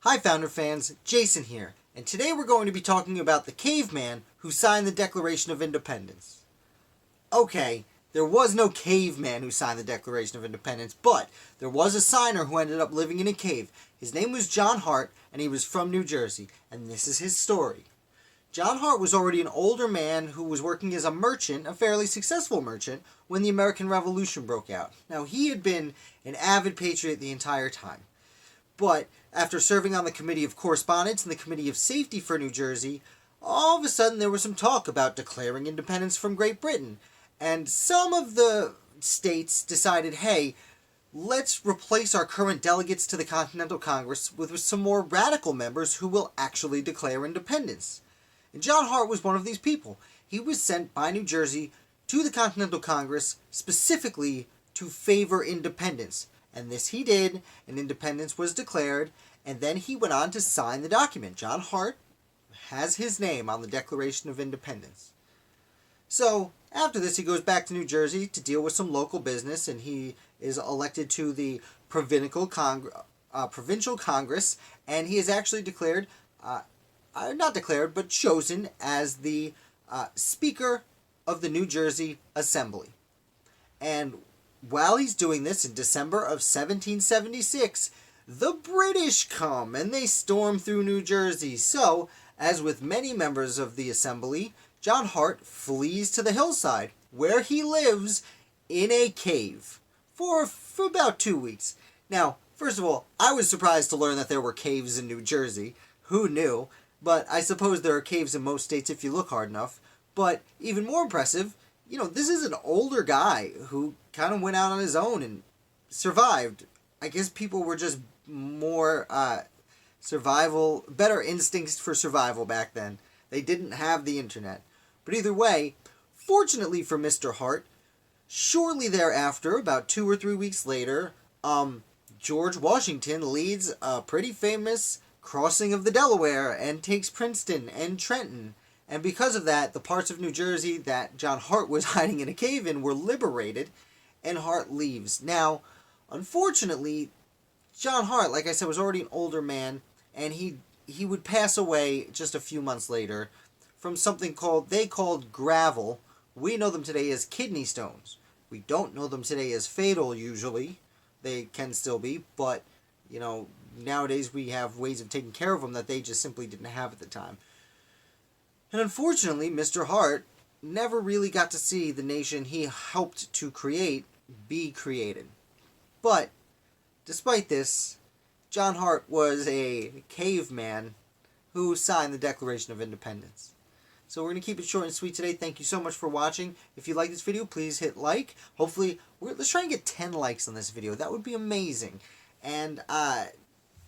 Hi Founder fans, Jason here, and today we're going to be talking about the caveman who signed the Declaration of Independence. Okay, there was no caveman who signed the Declaration of Independence, but there was a signer who ended up living in a cave. His name was John Hart, and he was from New Jersey, and this is his story. John Hart was already an older man who was working as a merchant, a fairly successful merchant, when the American Revolution broke out. Now, he had been an avid patriot the entire time. But after serving on the Committee of Correspondence and the Committee of Safety for New Jersey, all of a sudden there was some talk about declaring independence from Great Britain. And some of the states decided, hey, let's replace our current delegates to the Continental Congress with some more radical members who will actually declare independence. And John Hart was one of these people. He was sent by New Jersey to the Continental Congress specifically to favor independence. And this he did, and independence was declared, and then he went on to sign the document. John Hart has his name on the Declaration of Independence. So, after this, he goes back to New Jersey to deal with some local business, and he is elected to the Provincial Congress, and he is actually declared, not declared, but chosen as the Speaker of the New Jersey Assembly. And while he's doing this in December of 1776, the British come and they storm through New Jersey. So, as with many members of the Assembly, John Hart flees to the hillside, where he lives in a cave for about 2 weeks. Now, first of all, I was surprised to learn that there were caves in New Jersey. Who knew? But I suppose there are caves in most states if you look hard enough. But even more impressive, this is an older guy who kind of went out on his own and survived. I guess people were just more better instincts for survival back then. They didn't have the internet. But either way, fortunately for Mr. Hart, shortly thereafter, about 2 or 3 weeks later, George Washington leads a pretty famous crossing of the Delaware and takes Princeton and Trenton. And because of that, the parts of New Jersey that John Hart was hiding in a cave in were liberated, and Hart leaves. Now, unfortunately, John Hart, like I said, was already an older man, and he would pass away just a few months later from something they called gravel. We know them today as kidney stones. We don't know them today as fatal, usually. They can still be, but, nowadays we have ways of taking care of them that they just simply didn't have at the time. And unfortunately, Mr. Hart never really got to see the nation he helped to create be created. But, despite this, John Hart was a caveman who signed the Declaration of Independence. So we're going to keep it short and sweet today. Thank you so much for watching. If you like this video, please hit like. Hopefully, let's try and get 10 likes on this video. That would be amazing. And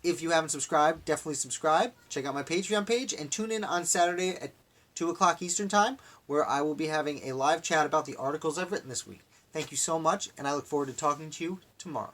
if you haven't subscribed, definitely subscribe. Check out my Patreon page and tune in on Saturday at 2 o'clock Eastern Time, where I will be having a live chat about the articles I've written this week. Thank you so much, and I look forward to talking to you tomorrow.